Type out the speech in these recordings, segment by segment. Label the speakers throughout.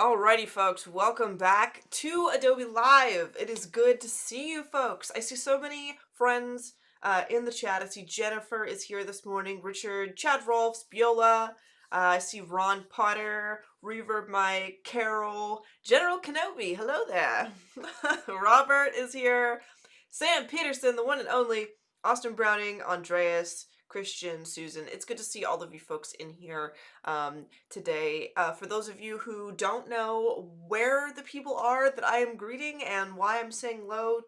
Speaker 1: Alrighty, folks, welcome back to Adobe Live. It is good to see you, folks. I see so many friends in the chat. I see Jennifer is here this morning, Richard, Chad Rolfs, Biola. I see Ron Potter, Reverb Mike, Carol, General Kenobi. Hello there. Robert is here. Sam Peterson, the one and only. Austin Browning, Andreas, Christian, Susan. It's good to see all of you folks in here today. For those of you who don't know where the people are that I am greeting and why I'm saying hello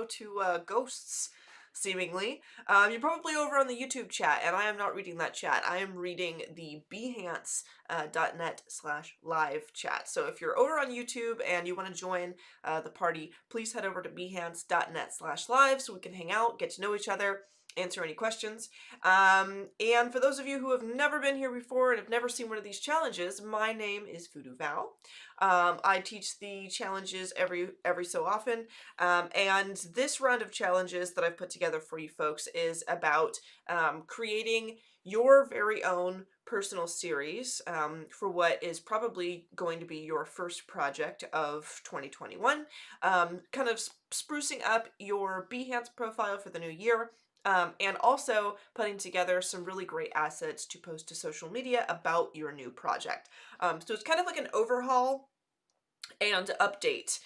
Speaker 1: to ghosts, seemingly, you're probably over on the YouTube chat, and I am not reading that chat. I am reading the behance.net/live chat. So if you're over on YouTube and you want to join the party, please head over to behance.net/live so we can hang out, get to know each other, answer any questions. And for those of you who have never been here before and have never seen one of these challenges, my name is Voodoo Val. I teach the challenges every so often, and this round of challenges that I've put together for you folks is about creating your very own personal series for what is probably going to be your first project of 2021, kind of sprucing up your Behance profile for the new year. And also putting together some really great assets to post to social media about your new project. So it's kind of like an overhaul and update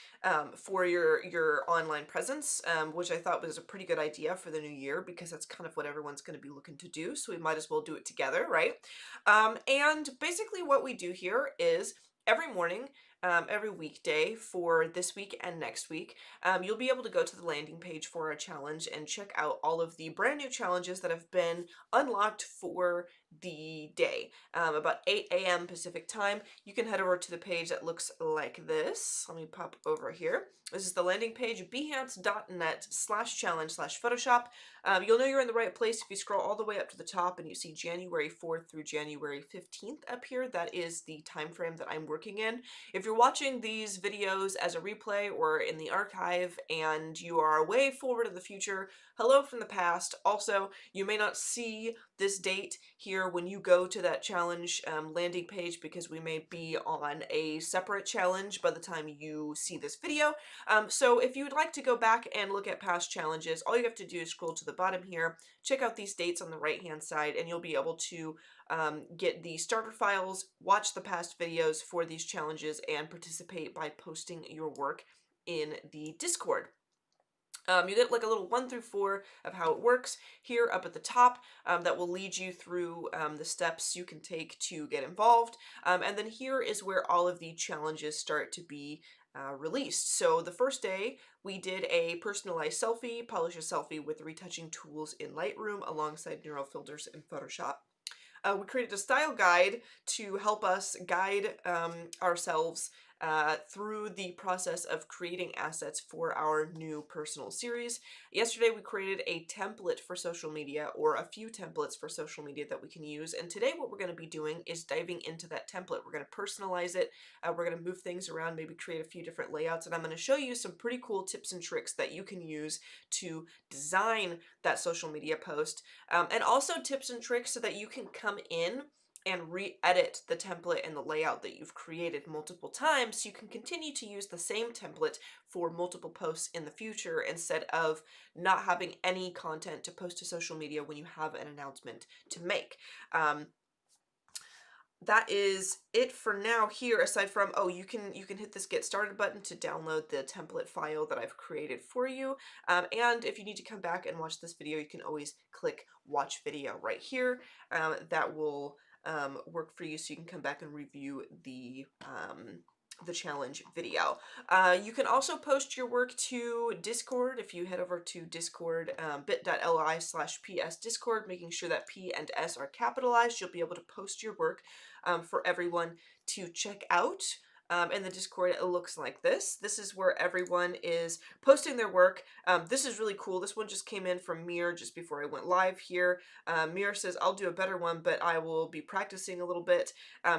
Speaker 1: for your online presence, which I thought was a pretty good idea for the new year because that's kind of what everyone's going to be looking to do. So we might as well do it together, right? And basically what we do here is every morning, every weekday for this week and next week, you'll be able to go to the landing page for our challenge and check out all of the brand new challenges that have been unlocked for the day. About 8 a.m. Pacific time, you can head over to the page that looks like this. Let me pop over here. This is the landing page, behance.net/challenge/Photoshop. You'll know you're in the right place if you scroll all the way up to the top and you see January 4th through January 15th up here. That is the time frame that I'm working in. If you're watching these videos as a replay or in the archive and you are way forward in the future, hello from the past. Also, you may not see this date here when you go to that challenge landing page because we may be on a separate challenge by the time you see this video. So if you would like to go back and look at past challenges, all you have to do is scroll to the bottom here, check out these dates on the right hand side, and you'll be able to get the starter files, watch the past videos for these challenges, and participate by posting your work in the Discord. You get like a little 1 through 4 of how it works here up at the top that will lead you through the steps you can take to get involved. And then here is where all of the challenges start to be released. So the first day we did a personalized selfie, polish a selfie with retouching tools in Lightroom alongside neural filters in Photoshop. We created a style guide to help us guide ourselves through the process of creating assets for our new personal series. Yesterday we created a template for social media, or a few templates for social media that we can use, and today what we're going to be doing is diving into that template. We're going to personalize it, we're going to move things around, maybe create a few different layouts, and I'm going to show you some pretty cool tips and tricks that you can use to design that social media post, and also tips and tricks so that you can come in and re-edit the template and the layout that you've created multiple times so you can continue to use the same template for multiple posts in the future instead of not having any content to post to social media when you have an announcement to make. That is it for now here, aside from, you can hit this get started button to download the template file that I've created for you. And if you need to come back and watch this video, you can always click watch video right here. That will work for you, so you can come back and review the challenge video. You can also post your work to Discord if you head over to Discord, bit.ly/PS Discord, making sure that P and S are capitalized. You'll be able to post your work for everyone to check out. In the Discord, it looks like this. This is where everyone is posting their work. This is really cool. This one just came in from Mir just before I went live here. Mir says, I'll do a better one, but I will be practicing a little bit.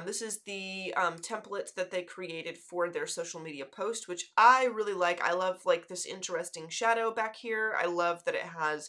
Speaker 1: This is the template that they created for their social media post, which I really like. I love like this interesting shadow back here. I love that it has,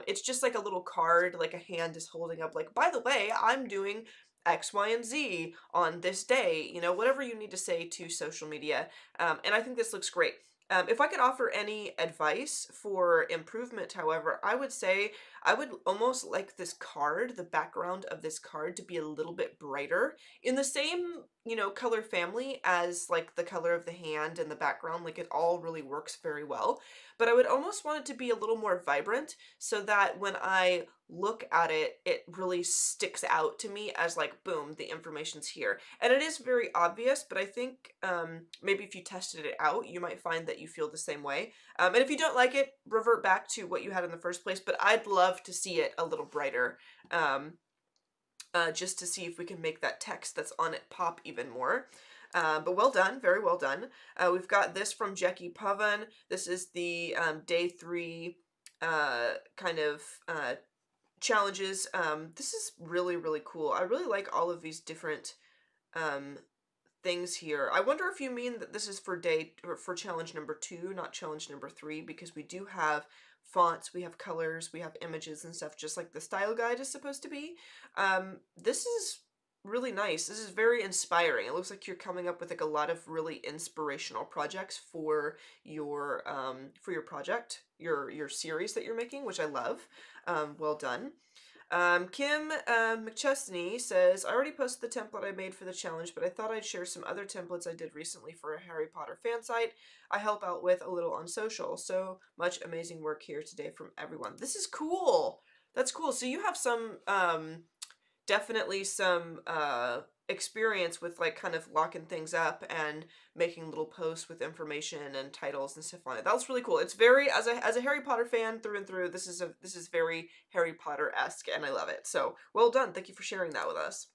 Speaker 1: it's just like a little card, like a hand is holding up, like, by the way, I'm doing X, Y, and Z on this day, you know, whatever you need to say to social media. And I think this looks great. If I could offer any advice for improvement, however, I would say I would almost like this card, the background of this card, to be a little bit brighter in the same, you know, color family as like the color of the hand and the background. Like it all really works very well. But I would almost want it to be a little more vibrant so that when I look at it, it really sticks out to me as like, boom, the information's here. And it is very obvious, but I think maybe if you tested it out, you might find that you feel the same way. And if you don't like it, revert back to what you had in the first place. But I'd love to see it a little brighter, just to see if we can make that text that's on it pop even more. But well done, very well done. We've got this from Jackie Pavan. This is the day 3 kind of challenges. This is really, really cool. I really like all of these different um, things here. I wonder if you mean that this is for day or for challenge number 2, not challenge number 3, because we do have fonts, we have colors, we have images and stuff, just like the style guide is supposed to be. This is really nice. This is very inspiring. It looks like you're coming up with like a lot of really inspirational projects for your project, your series that you're making, which I love. Well done. Kim McChesney says, I already posted the template I made for the challenge, but I thought I'd share some other templates I did recently for a Harry Potter fan site I help out with a little on social. So much amazing work here today from everyone. This is cool. That's cool. So you have some definitely some experience with like kind of locking things up and making little posts with information and titles and stuff on it. That's really cool. It's very, as a Harry Potter fan through and through, this is very Harry Potter-esque and I love it. So well done. Thank you for sharing that with us.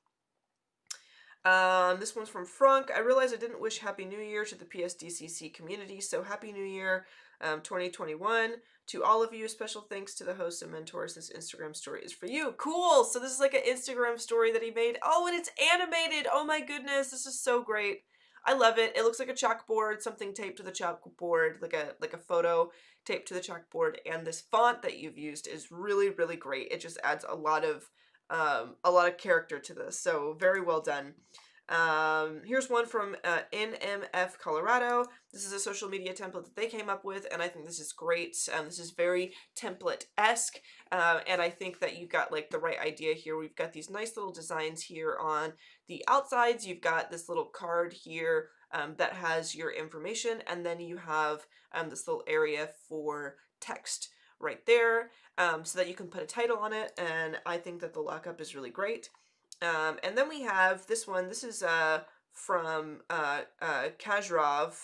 Speaker 1: This one's from Frank. I realized I didn't wish Happy New Year to the PSDCC community, so Happy New Year 2021. To all of you, special thanks to the hosts and mentors. This Instagram story is for you. Cool! So this is like an Instagram story that he made. Oh, and it's animated! Oh my goodness, this is so great. I love it. It looks like a chalkboard, something taped to the chalkboard, like a photo taped to the chalkboard, and this font that you've used is really, really great. It just adds a lot of character to this, so very well done. Here's one from NMF Colorado. This is a social media template that they came up with, and I think this is great. This is very template-esque, and I think that you got like the right idea here. We've got these nice little designs here on the outsides. You've got this little card here that has your information, and then you have this little area for text right there, so that you can put a title on it, and I think that the lockup is really great. And then we have this one. This is from Kajrov.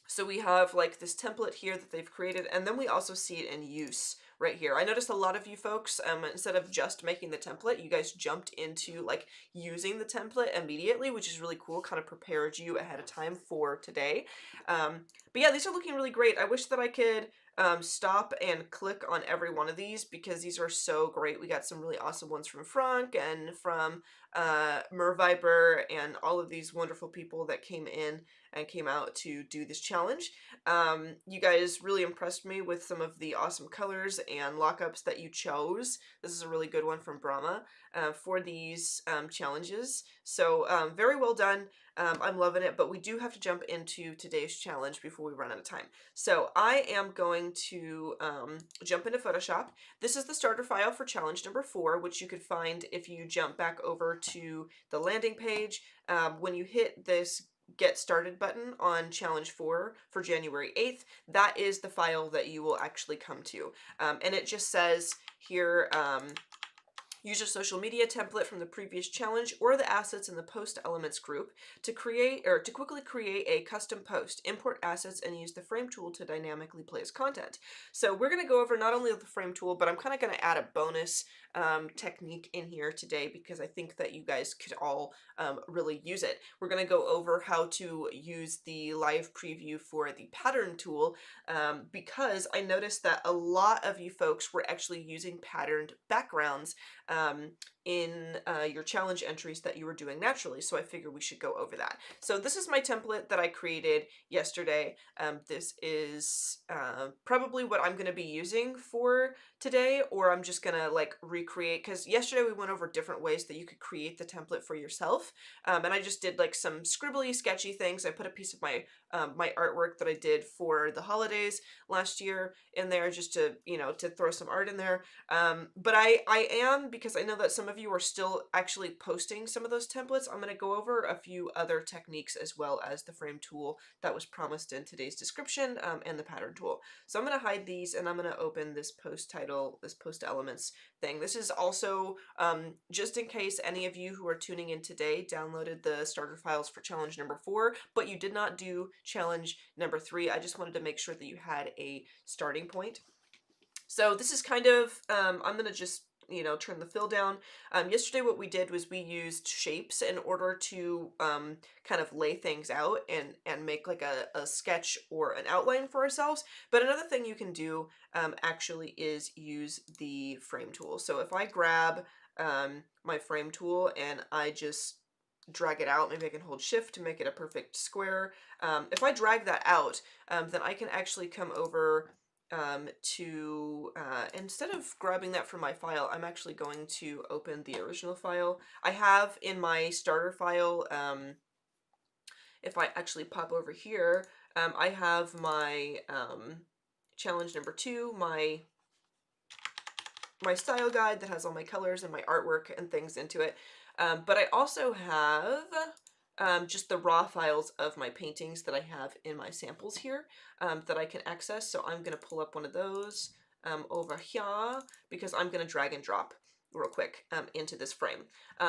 Speaker 1: So we have like this template here that they've created, and then we also see it in use right here. I noticed a lot of you folks, instead of just making the template, you guys jumped into like using the template immediately, which is really cool, kind of prepared you ahead of time for today. But yeah, these are looking really great. I wish that I could stop and click on every one of these because these are so great. We got some really awesome ones from Frank and from Merviper and all of these wonderful people that came in and came out to do this challenge. You guys really impressed me with some of the awesome colors and lockups that you chose. This is a really good one from Brahma for these challenges. So very well done. I'm loving it, but we do have to jump into today's challenge before we run out of time. So I am going to jump into Photoshop. This is the starter file for challenge number 4, which you could find if you jump back over to the landing page. When you hit this Get Started button on challenge 4 for January 8th, that is the file that you will actually come to. And it just says here, use a social media template from the previous challenge or the assets in the post elements group to quickly create a custom post, import assets, and use the frame tool to dynamically place content. So we're going to go over not only the frame tool, but I'm kind of going to add a bonus technique in here today because I think that you guys could all really use it. We're going to go over how to use the live preview for the pattern tool because I noticed that a lot of you folks were actually using patterned backgrounds in your challenge entries that you were doing naturally. So I figure we should go over that. So this is my template that I created yesterday. This is probably what I'm going to be using for today, or I'm just going to like recreate, because yesterday we went over different ways that you could create the template for yourself. And I just did like some scribbly, sketchy things. I put a piece of my my artwork that I did for the holidays last year in there, just to, you know, to throw some art in there. But I am, because I know that some of you are still actually posting some of those templates, I'm going to go over a few other techniques as well as the frame tool that was promised in today's description, and the pattern tool. So I'm going to hide these, and I'm going to open this post title, this post elements thing. This is also just in case any of you who are tuning in today downloaded the starter files for challenge number 4, but you did not do challenge number 3. I just wanted to make sure that you had a starting point. So this is kind of, I'm going to just, you know, turn the fill down. Yesterday what we did was we used shapes in order to kind of lay things out and make like a sketch or an outline for ourselves. But another thing you can do actually is use the frame tool. So if I grab my frame tool and I just drag it out, maybe I can hold shift to make it a perfect square. If I drag that out, then I can actually come over to, instead of grabbing that from my file, I'm actually going to open the original file. I have in my starter file, if I actually pop over here, I have my challenge number 2, my style guide that has all my colors and my artwork and things into it. But I also have just the raw files of my paintings that I have in my samples here that I can access. So I'm going to pull up one of those over here, because I'm going to drag and drop real quick into this frame.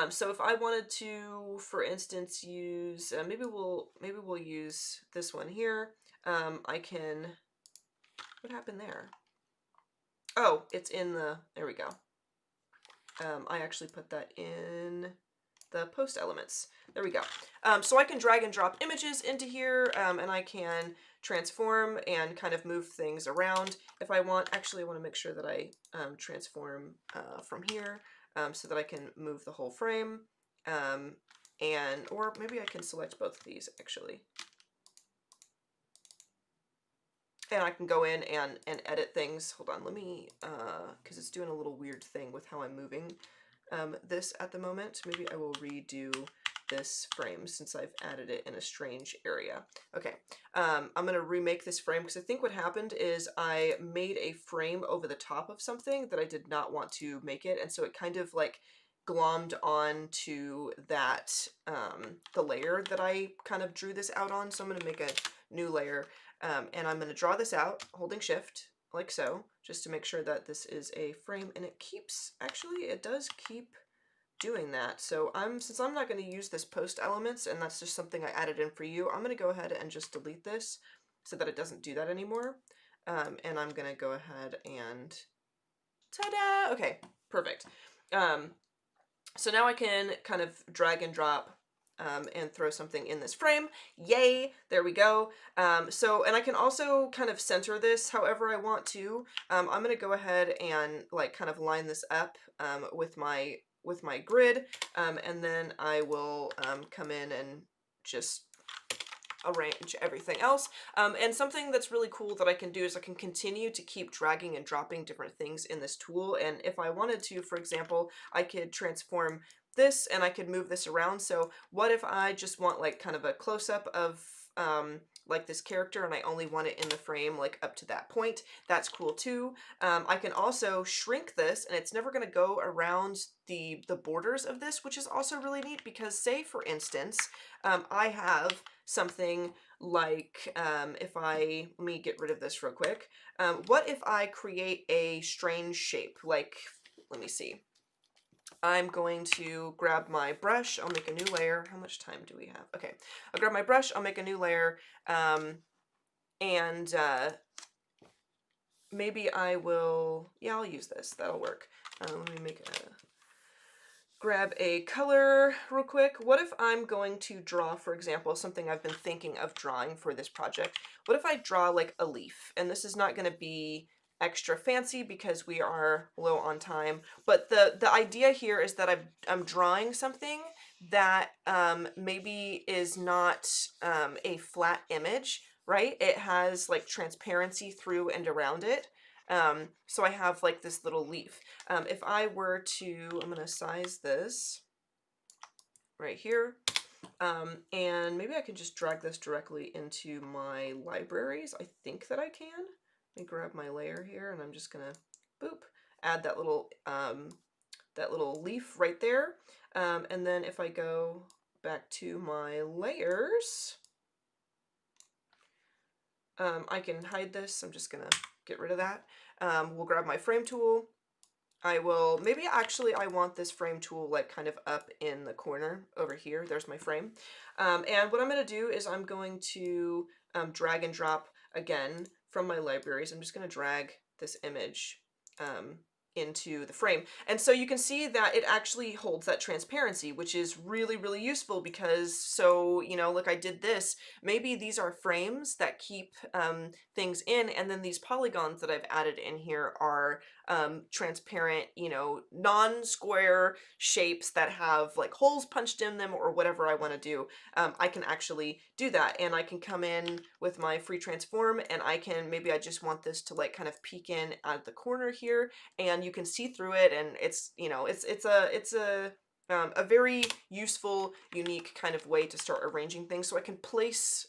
Speaker 1: So if I wanted to, for instance, use, maybe we'll use this one here. I can, what happened there? Oh, it's in the, there we go. I actually put that in the post elements. There we go. So I can drag and drop images into here, and I can transform and kind of move things around if I want. Actually, I want to make sure that I transform from here so that I can move the whole frame. Or maybe I can select both of these actually. And I can go in and edit things. Hold on, let me, because it's doing a little weird thing with how I'm moving this at the moment. Maybe I will redo this frame since I've added it in a strange area. Okay, I'm gonna remake this frame because I think what happened is I made a frame over the top of something that I did not want to make it, and so it kind of like glommed on to that, the layer that I kind of drew this out on. So I'm gonna make a new layer. And I'm going to draw this out holding shift like so, just to make sure that this is a frame, and it keeps, actually it does keep doing that. So since I'm not going to use this post elements, and that's just something I added in for you, I'm going to go ahead and just delete this so that it doesn't do that anymore. And I'm going to go ahead and ta-da! Okay, perfect. So now I can kind of drag and drop and throw something in this frame. Yay, there we go. And I can also kind of center this however I want to. I'm gonna go ahead and like kind of line this up with my grid, and then I will come in and just arrange everything else. And something that's really cool that I can do is I can continue to keep dragging and dropping different things in this tool. And if I wanted to, for example, I could transform this and I could move this around. So what if I just want like kind of a close-up of like this character, and I only want it in the frame like up to that point? That's cool too. I can also shrink this, and it's never going to go around the borders of this, which is also really neat, because say for instance I have something like, let me get rid of this real quick. What if I create a strange shape? Like, let me see. I'm going to grab my brush, I'll make a new layer. How much time do we have? Okay, I'll grab my brush, I'll make a new layer, maybe I will, yeah, I'll use this, that'll work. Let me grab a color real quick. What if I'm going to draw, for example, something I've been thinking of drawing for this project? What if I draw like a leaf? And this is not going to be extra fancy because we are low on time. But the idea here is that I'm drawing something that maybe is not a flat image, right? It has like transparency through and around it. So I have like this little leaf. If I were to, I'm gonna size this right here. And maybe I can just drag this directly into my libraries. I think that I can. Let me grab my layer here, and I'm just gonna, boop, add that little leaf right there. And then if I go back to my layers, I can hide this. I'm just gonna get rid of that. We'll grab my frame tool. I will, maybe actually I want this frame tool like kind of up in the corner over here. There's my frame. And what I'm going to do is I'm going to drag and drop again from my libraries. I'm just going to drag this image into the frame. And so you can see that it actually holds that transparency, which is really, really useful because, so, you know, like I did this, maybe these are frames that keep things in, and then these polygons that I've added in here are transparent, you know, non-square shapes that have like holes punched in them or whatever I want to do. I can actually do that, and I can come in with my free transform, and I can, maybe I just want this to like kind of peek in at the corner here, and you can see through it, and it's, you know, it's a very useful, unique kind of way to start arranging things. So I can place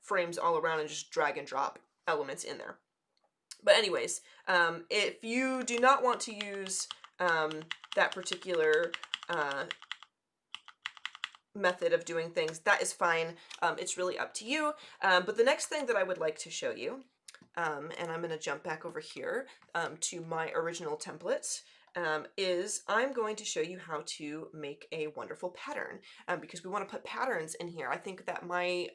Speaker 1: frames all around and just drag and drop elements in there. But anyways, if you do not want to use that particular method of doing things, that is fine. It's really up to you. But the next thing that I would like to show you, and I'm going to jump back over here to my original templates, is I'm going to show you how to make a wonderful pattern, because we want to put patterns in here. I think that my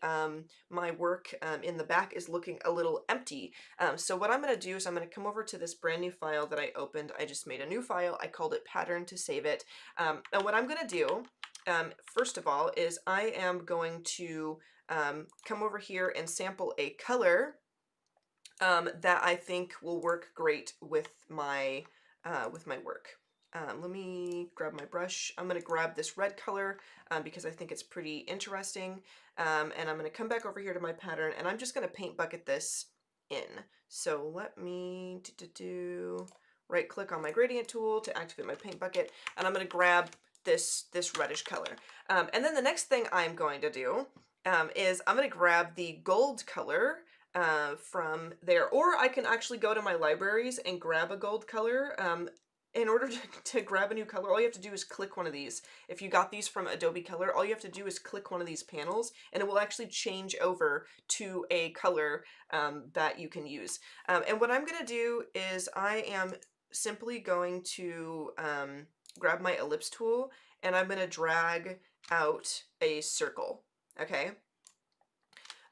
Speaker 1: my work in the back is looking a little empty. So what I'm going to do is I'm going to come over to this brand new file that I opened. I just made a new file. I called it pattern to save it. And what I'm going to do, first of all, is I am going to come over here and sample a color that I think will work great with my work. Let me grab my brush. I'm going to grab this red color because I think it's pretty interesting. And I'm going to come back over here to my pattern, and I'm just going to paint bucket this in. So let me right click on my gradient tool to activate my paint bucket, and I'm going to grab this reddish color. And then the next thing I'm going to do is I'm going to grab the gold color from there, or I can actually go to my libraries and grab a gold color. In order to grab a new color, all you have to do is click one of these. If you got these from Adobe Color, all you have to do is click one of these panels, and it will actually change over to a color that you can use. And what I'm going to do is I am simply going to grab my ellipse tool, and I'm going to drag out a circle. Okay.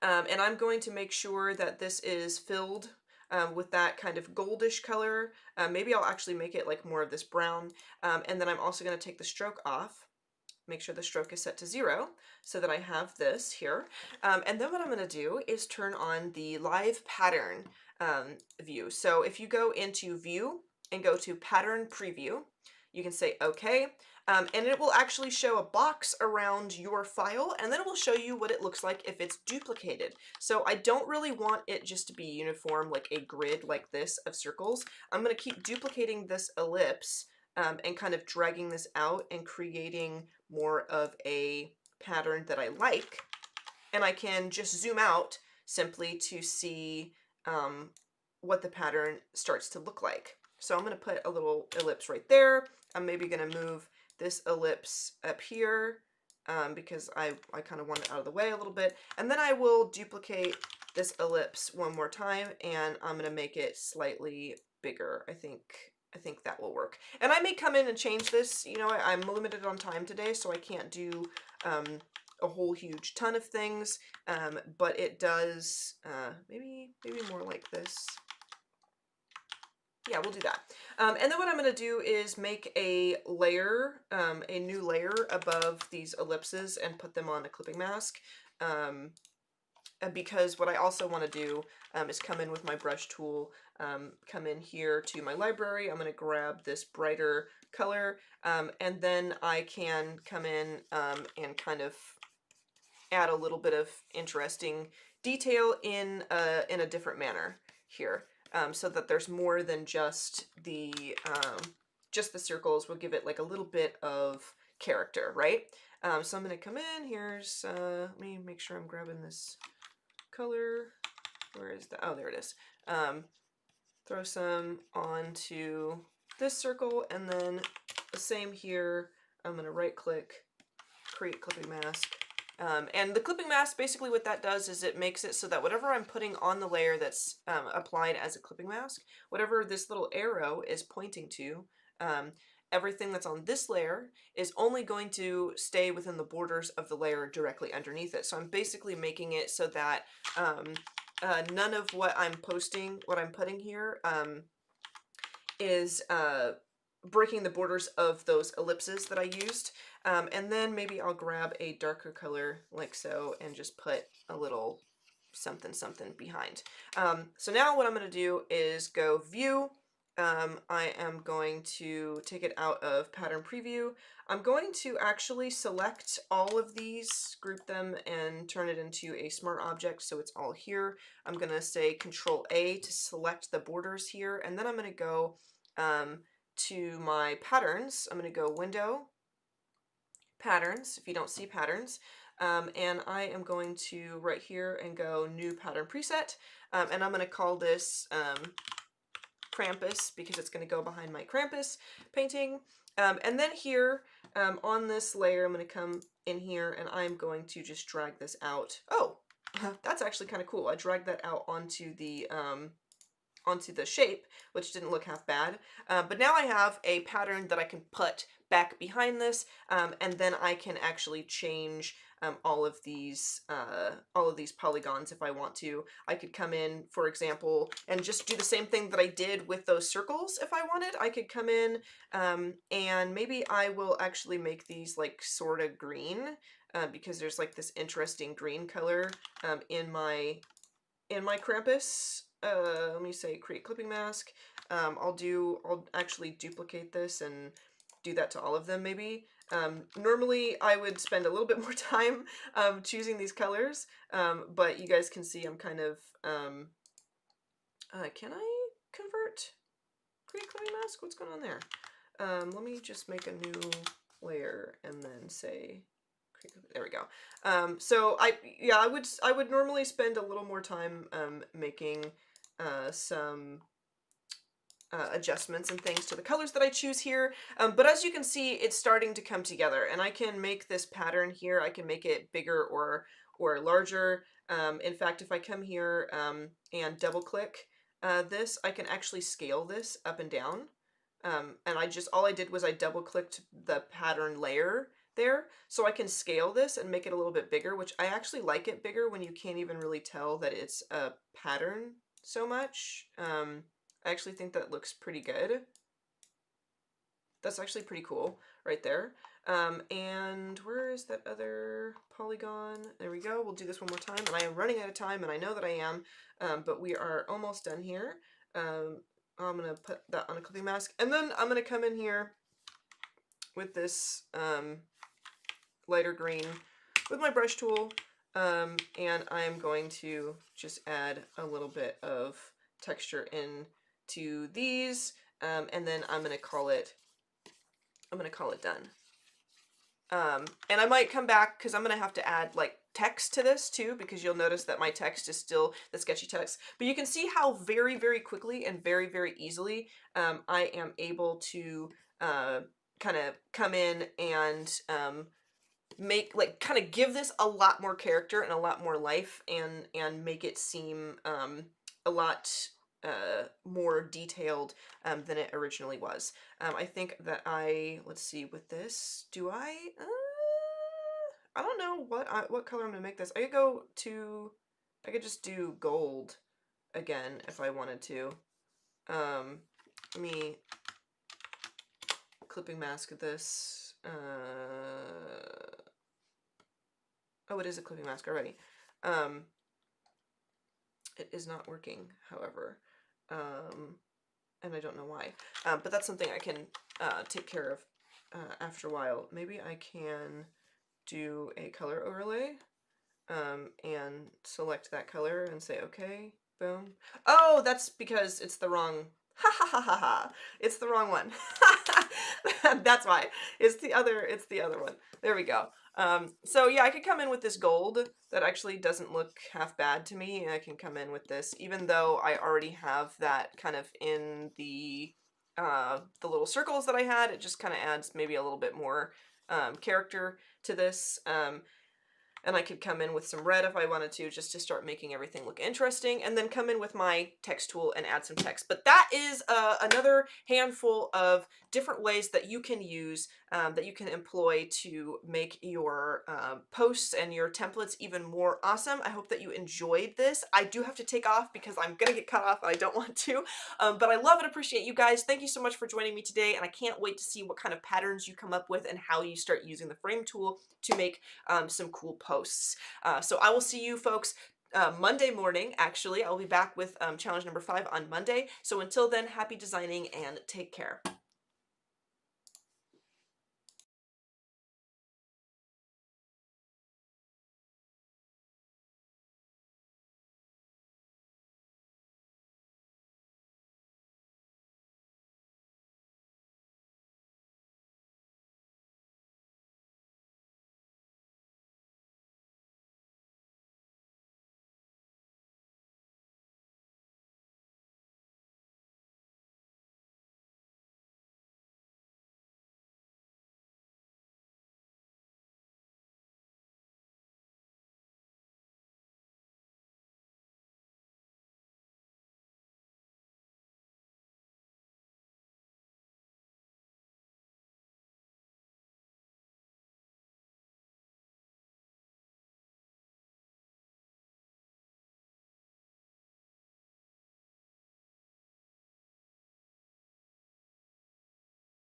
Speaker 1: And I'm going to make sure that this is filled with that kind of goldish color. Maybe I'll actually make it like more of this brown. And then I'm also going to take the stroke off. Make sure the stroke is set to 0 so that I have this here. And then what I'm going to do is turn on the live pattern view. So if you go into view and go to pattern preview, you can say OK. And it will actually show a box around your file, and then it will show you what it looks like if it's duplicated. So I don't really want it just to be uniform, like a grid like this of circles. I'm going to keep duplicating this ellipse and kind of dragging this out and creating more of a pattern that I like. And I can just zoom out simply to see what the pattern starts to look like. So I'm going to put a little ellipse right there. I'm maybe going to move this ellipse up here because I kind of want it out of the way a little bit. And then I will duplicate this ellipse one more time, and I'm going to make it slightly bigger. I think that will work. And I may come in and change this. You know, I'm limited on time today, so I can't do a whole huge ton of things, but it does maybe more like this. Yeah, we'll do that. And then what I'm going to do is make a layer, a new layer above these ellipses, and put them on a clipping mask. because what I also want to do is come in with my brush tool, come in here to my library. I'm going to grab this brighter color, and then I can come in and kind of add a little bit of interesting detail in a different manner here, so that there's more than just the circles. Will give it like a little bit of character, right? So I'm going to come in. Here's let me make sure I'm grabbing this color. Where is that? Oh, there it is. Throw some onto this circle, and then the same here. I'm going to right click, create clipping mask. And the clipping mask, basically what that does is it makes it so that whatever I'm putting on the layer that's applied as a clipping mask, whatever this little arrow is pointing to, everything that's on this layer is only going to stay within the borders of the layer directly underneath it. So I'm basically making it so that none of what I'm putting here is breaking the borders of those ellipses that I used. And then maybe I'll grab a darker color like so and just put a little something something behind. So now what I'm going to do is go View. I am going to take it out of Pattern Preview. I'm going to actually select all of these, group them, and turn it into a smart object so it's all here. I'm going to say Control A to select the borders here, and then I'm going to go to my patterns. I'm going to go Window, Patterns, if you don't see patterns, and I am going to right here and go New Pattern Preset, and I'm going to call this Krampus because it's going to go behind my Krampus painting. And then here on this layer, I'm going to come in here and I'm going to just drag this out. Oh, that's actually kind of cool. I dragged that out onto the shape, which didn't look half bad. But now I have a pattern that I can put back behind this, and then I can actually change all of these polygons if I want to. I could come in, for example, and just do the same thing that I did with those circles if I wanted. I could come in and maybe I will actually make these like sort of green because there's like this interesting green color in my Krampus. Let me say create clipping mask. I'll actually duplicate this and do that to all of them maybe. Normally I would spend a little bit more time choosing these colors, but you guys can see I'm kind of, can I convert create clipping mask? What's going on there? Let me just make a new layer and then say, there we go. So I would normally spend a little more time making some adjustments and things to the colors that I choose here. But as you can see, it's starting to come together, and I can make this pattern here. I can make it bigger or larger. In fact, if I come here and double click this, I can actually scale this up and down. And all I did was I double clicked the pattern layer there, so I can scale this and make it a little bit bigger, which I actually like it bigger when you can't even really tell that it's a pattern so much. I actually think that looks pretty good. That's actually pretty cool right there. And where is that other polygon? There we go. We'll do this one more time, and I am running out of time, and I know that I am, but we are almost done here. I'm going to put that on a clipping mask, and then I'm going to come in here with this lighter green with my brush tool, and I'm going to just add a little bit of texture in to these, and then I'm going to call it done. And I might come back because I'm going to have to add like text to this too, because you'll notice that my text is still the sketchy text. But you can see how very, very quickly and very, very easily I am able to kind of come in and kind of give this a lot more character and a lot more life, and make it seem a lot more detailed than it originally was. I think that let's see, with this, I don't know what color I'm gonna make this. I could just do gold again if I wanted to. Let me clipping mask this. Oh, it is a clipping mask already. It is not working, however, and I don't know why. But that's something I can take care of after a while. Maybe I can do a color overlay and select that color and say, okay, boom. Oh, that's because it's the wrong, ha ha ha ha ha. It's the wrong one. That's why. It's the other one. There we go. So yeah, I could come in with this gold that actually doesn't look half bad to me. I can come in with this, even though I already have that kind of in the little circles that I had. It just kind of adds maybe a little bit more character to this. And I could come in with some red if I wanted to, just to start making everything look interesting, and then come in with my text tool and add some text. But that is another handful of different ways that you can use, that you can employ to make your posts and your templates even more awesome. I hope that you enjoyed this. I do have to take off because I'm gonna get cut off and I don't want to, but I love and appreciate you guys. Thank you so much for joining me today, and I can't wait to see what kind of patterns you come up with and how you start using the frame tool to make some cool posts. So I will see you folks Monday morning. Actually, I'll be back with challenge number 5 on Monday. So until then, happy designing and take care.